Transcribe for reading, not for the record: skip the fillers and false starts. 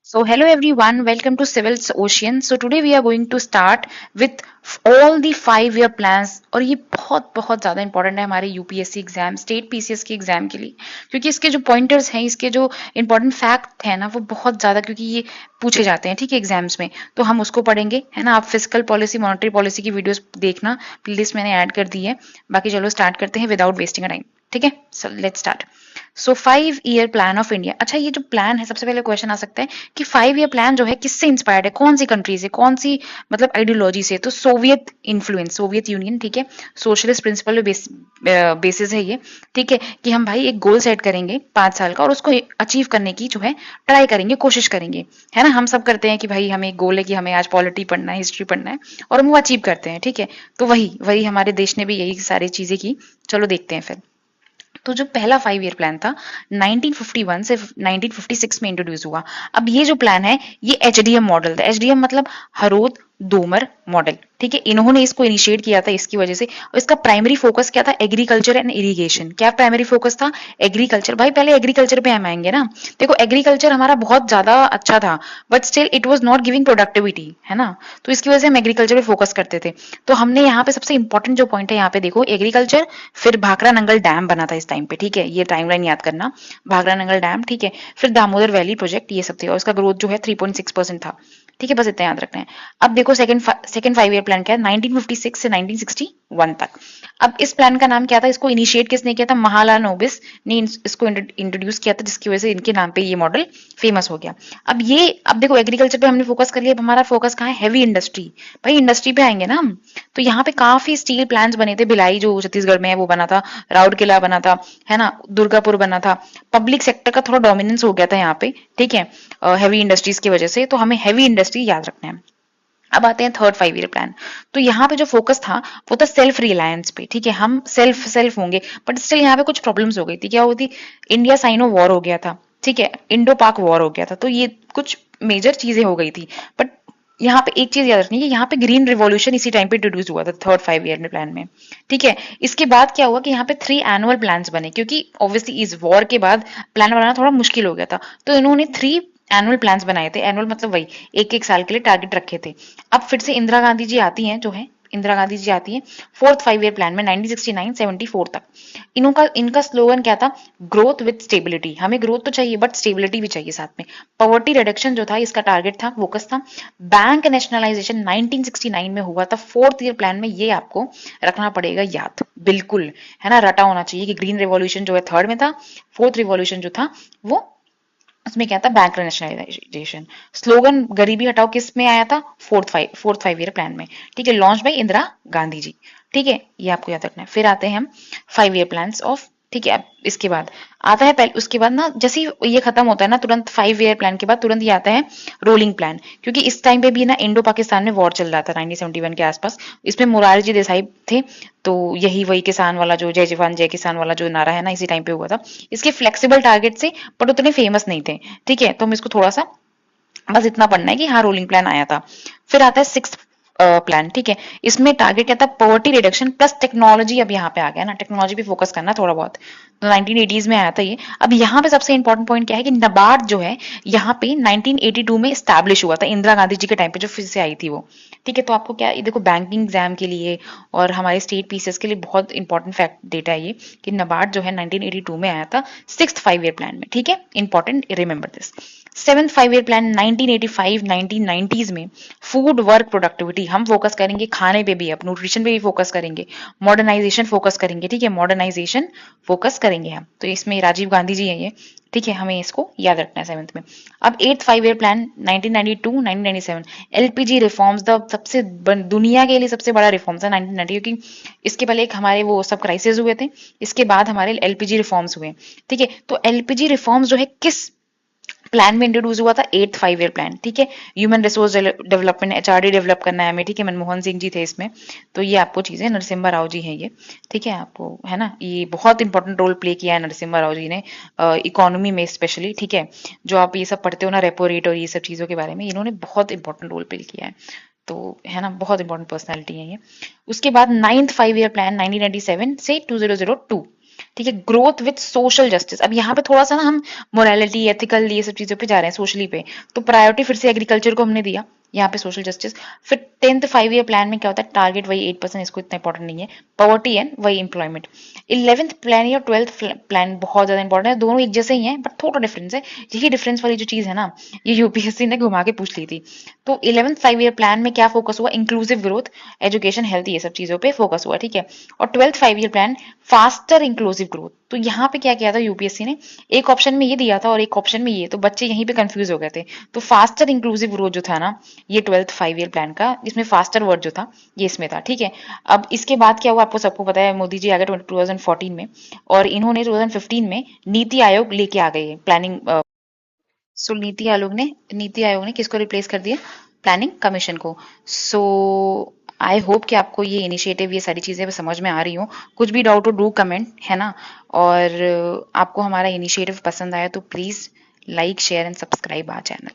So hello everyone, welcome to Civil's Ocean. So today we are going to start with all the 5 year plans और ये बहुत बहुत ज़्यादा important है हमारे यूपीएससी एग्जाम, स्टेट पीसीएस के एग्जाम के लिए, क्योंकि इसके जो पॉइंटर्स हैं, इसके जो इंपॉर्टेंट फैक्ट है ना, वो बहुत ज़्यादा, क्योंकि ये पूछे जाते हैं ठीक है एग्जाम्स में, तो हम उसको पढ़ेंगे है ना। आप फिजिकल पॉलिसी, मॉनेटरी पॉलिसी की वीडियोस देखना, प्लेलिस्ट मैंने ऐड कर दी है। बाकी चलो स्टार्ट करते हैं विदाउट वेस्टिंग टाइम, ठीक है। So let's start. So 5 year plan of India. अच्छा, ये जो प्लान है, सबसे पहले क्वेश्चन आ सकता है कि 5 ईयर प्लान जो है किससे इंस्पायर्ड है, कौन सी कंट्री से, कौन सी मतलब आइडियोलॉजी से। तो सोवियत इन्फ्लुएंस, सोवियत यूनियन, ठीक है। सोशलिस्ट प्रिंसिपल बेसिस है ये, ठीक है, कि हम भाई एक गोल सेट करेंगे 5 साल का और उसको अचीव करने की जो है ट्राई करेंगे, कोशिश करेंगे, है ना। हम सब करते हैं कि भाई हमें एक गोल है कि हमें आज पॉलिटी पढ़ना है, हिस्ट्री पढ़ना है, और हम वो अचीव करते हैं, ठीक है। तो वही वही हमारे देश ने भी यही सारी चीजें की। चलो देखते हैं फिर। तो जो पहला 5 ईयर प्लान था 1951 से 1956 में इंट्रोड्यूस हुआ। अब ये जो प्लान है ये एचडीएम मॉडल था। एचडीएम मतलब हरोद डोमर मॉडल, ठीक है। इन्होंने इसको इनिशिएट किया था इसकी वजह से। और इसका प्राइमरी फोकस क्या था? Agriculture and irrigation. क्या प्राइमरी फोकस था? एग्रीकल्चर। भाई पहले एग्रीकल्चर पे हम आएंगे ना। देखो एग्रीकल्चर हमारा बहुत ज्यादा अच्छा था, but still it was not giving productivity, है ना। तो इसकी वजह से हम एग्रीकल्चर पे फोकस करते थे। तो हमने यहाँ पे सबसे इंपॉर्टेंट जो पॉइंट है, यहाँ पे देखो एग्रीकल्चर, फिर भाखड़ा नंगल डैम बना था इस टाइम पे, ठीक है। ये टाइमलाइन याद करना, भाखड़ा नंगल डैम, ठीक है। फिर दामोदर वैली प्रोजेक्ट, ये सब थे, और उसका ग्रोथ जो है 3.6% था, ठीक है। बस इतना याद रखना है। अब देखो सेकंड 5 ईयर प्लान क्या है, 1956 से 1961 तक। अब इस प्लान का नाम क्या था? इसको इनिशिएट किसने किया था? महालाल नोबिस ने इसको इंट्रोड्यूस किया था, जिसकी वजह से इनके नाम पे ये मॉडल फेमस हो गया। अब देखो एग्रीकल्चर पे हमने फोकस कर लिया। अब हमारा फोकस कहाँ है? Heavy industry. भाई इंडस्ट्री पे आएंगे ना हम। तो यहाँ पे काफी स्टील प्लांट्स बने थे। भिलाई जो छत्तीसगढ़ में है वो बना था, राउरकेला बना था, है ना, दुर्गापुर बना था। पब्लिक सेक्टर का थोड़ा डोमिनेंस हो गया था यहाँ पे, ठीक है, हैवी इंडस्ट्रीज की वजह से। तो हमें हैवी इंडस्ट्री याद रखना है। अब आते हैं थर्ड 5 ईयर प्लान। तो यहाँ पे जो फोकस था वो था सेल्फ रिलायंस पे, ठीक है। हम सेल्फ सेल्फ होंगे, बट स्टिल यहाँ पे कुछ प्रॉब्लम्स हो गई थी। क्या हुई थी? इंडिया साइनो वॉर हो गया था, ठीक है, इंडो पाक वॉर हो गया था। तो ये कुछ मेजर चीजें हो गई थी। बट यहाँ पे एक चीज याद रखनी है, यहाँ पे ग्रीन रिवॉल्यूशन इसी टाइम पे इंट्रोड्यूस हुआ था थर्ड 5 ईयर में प्लान में, ठीक है। इसके बाद क्या हुआ कि यहाँ पे 3 एनुअल प्लान्स बने, क्योंकि ऑब्वियसली इस वॉर के बाद प्लान बनाना थोड़ा मुश्किल हो गया था। तो इन्होंने 3 एनुअल प्लान्स बनाए थे। एनुअल मतलब वही एक एक साल के लिए टारगेट रखे थे। अब फिर से इंदिरा गांधी जी आती हैं, जो है इंदिरा गांधी जी आती है फोर्थ 5 ईयर प्लान में 1969-74 तक। इनका स्लोगन क्या था? Growth with stability. हमें ग्रोथ तो चाहिए बट स्टेबिलिटी भी चाहिए साथ में। पॉवर्टी रिडक्शन जो था इसका टारगेट था, फोकस था। बैंक नेशनलाइजेशन 1969 में हुआ था फोर्थ ईयर प्लान में। ये आपको रखना पड़ेगा याद, बिल्कुल, है ना, रटा होना चाहिए कि ग्रीन रिवॉल्यूशन जो है थर्ड में था, फोर्थ रिवॉल्यूशन जो था वो उसमें क्या था? Bank nationalisation. स्लोगन गरीबी हटाओ किस में आया था? फोर्थ फाइव ईयर प्लान में, ठीक है, लॉन्च बाय इंदिरा गांधी जी, ठीक है। ये आपको याद रखना है। फिर आते हैं हम 5 ईयर प्लान ऑफ, ठीक है। अब इसके बाद आता है पहले, उसके बाद ना जैसे ही ये खत्म होता है ना, तुरंत 5 ईयर प्लान के बाद तुरंत ये आता है रोलिंग प्लान, क्योंकि इस टाइम पे भी ना इंडो पाकिस्तान में वॉर चल रहा था 1971 के आसपास। इसमें मोरारजी देसाई थे। तो यही वही किसान वाला जो जय जवान जय किसान वाला जो नारा है ना, इसी टाइम पे हुआ था। इसके फ्लेक्सिबल टारगेट से बट उतने फेमस नहीं थे, ठीक है। तो हम इसको थोड़ा सा बस इतना पढ़ना है कि हाँ रोलिंग प्लान आया था। फिर आता है सिक्स प्लान, ठीक है। इसमें टारगेट क्या था? Poverty reduction plus technology. अब यहाँ पे आ गया ना, टेक्नोलॉजी पे फोकस करना थोड़ा बहुत। तो 1980s में आया था ये। अब यहाँ पे सबसे इंपॉर्टेंट पॉइंट क्या है कि नबार्ड जो है यहाँ पे 1982 में स्टैब्लिश हुआ था, इंदिरा गांधी जी के टाइम पे जो फिर से आई थी वो, ठीक है। तो आपको क्या, ये देखो बैंकिंग एग्जाम के लिए और हमारे स्टेट पीसीएस के लिए बहुत इंपॉर्टेंट फैक्ट डेटा है ये, कि नबार्ड जो है 1982 में आया था सिक्स्थ 5 ईयर प्लान में, ठीक है। Important, remember this. Seventh 5 year plan 1985-1990s में फूड वर्क प्रोडक्टिविटी। हम फोकस करेंगे खाने पे भी, अब न्यूट्रिशन पे भी फोकस करेंगे, मॉडर्नाइजेशन फोकस करेंगे, ठीक है, मॉडर्नाइजेशन फोकस करेंगे हम। तो इसमें राजीव गांधी जी है ये, ठीक है, हमें इसको याद रखना है सेवेंथ में। अब eighth 5 year plan 1992-1997 LPG reforms, the सबसे दुनिया के लिए सबसे बड़ा रिफॉर्म्स है 1990, क्योंकि इसके पहले एक हमारे वो सब क्राइसिस हुए थे, इसके बाद हमारे एलपीजी रिफॉर्म्स हुए, ठीक है। तो एलपीजी रिफॉर्म्स जो है किस प्लान में इंट्रोड्यूस हुआ था? एट 5 ईयर प्लान, ठीक है। Human resource development, HRD develop करना है हमें, ठीक है। मनमोहन सिंह जी थे इसमें। तो ये आपको चीजें, नरसिम्हा राव जी हैं ये, ठीक है, आपको है ना, ये बहुत इंपॉर्टेंट रोल प्ले किया है नरसिम्हा राव जी ने इकोनॉमी में स्पेशली, ठीक है। जो आप ये सब पढ़ते हो ना, रेपो रेट और ये सब चीजों के बारे में, इन्होंने बहुत इंपॉर्टेंट रोल प्ले किया है। तो है ना, बहुत इंपॉर्टेंट पर्सनैलिटी है ये। उसके बाद नाइन्थ 5 ईयर प्लान 1997 से 2002, ठीक है, ग्रोथ विथ सोशल जस्टिस। अब यहाँ पे थोड़ा सा ना हम मोरालिटी, एथिकल, ये सब चीजों पे जा रहे हैं, सोशली पे। तो प्रायोरिटी फिर से एग्रीकल्चर को हमने दिया, यहाँ पे सोशल जस्टिस। फिर 10th 5 ईयर प्लान में क्या होता है, टारगेट वही 8%, इसको इतना इंपॉर्टेंट नहीं है, पॉवर्टी एंड वही एम्प्लॉयमेंट। 11th प्लान या 12th प्लान बहुत ज्यादा इंपॉर्टेंट है, दोनों एक जैसे ही हैं बट थोड़ा डिफरेंस है। यही डिफरेंस वाली जो चीज है ना, ये यूपीएससी ने घुमा के पूछ ली थी। तो 11th 5 ईयर प्लान में क्या फोकस हुआ, इंक्लूसिव ग्रोथ, एजुकेशन, हेल्थ, ये सब चीजों पे फोकस हुआ, ठीक है। और 12th 5 year plan faster inclusive growth. तो यहाँ पे क्या किया था यूपीएससी ने, एक ऑप्शन में ये दिया था और एक ऑप्शन में ये, तो बच्चे यहीं पे कंफ्यूज हो गए थे। तो फास्टर इंक्लूसिव ग्रोथ जो था ना, ये 12th 5 ईयर प्लान का, इसमें फास्टर वर्ड जो था ये इसमें था, ठीक है। अब इसके बाद क्या हुआ, आपको सबको पता है, मोदी जी आ गए 2014 में, और इन्होंने 2015 में नीति आयोग लेके आ गए प्लानिंग। सो नीति आयोग ने किसको रिप्लेस कर दिया, प्लानिंग कमीशन को। सो आई होप कि आपको ये इनिशिएटिव, ये सारी चीजें समझ में आ रही हो। कुछ भी डाउट हो डू कमेंट, है ना। और आपको हमारा इनिशिएटिव पसंद आया तो please like share and subscribe our channel.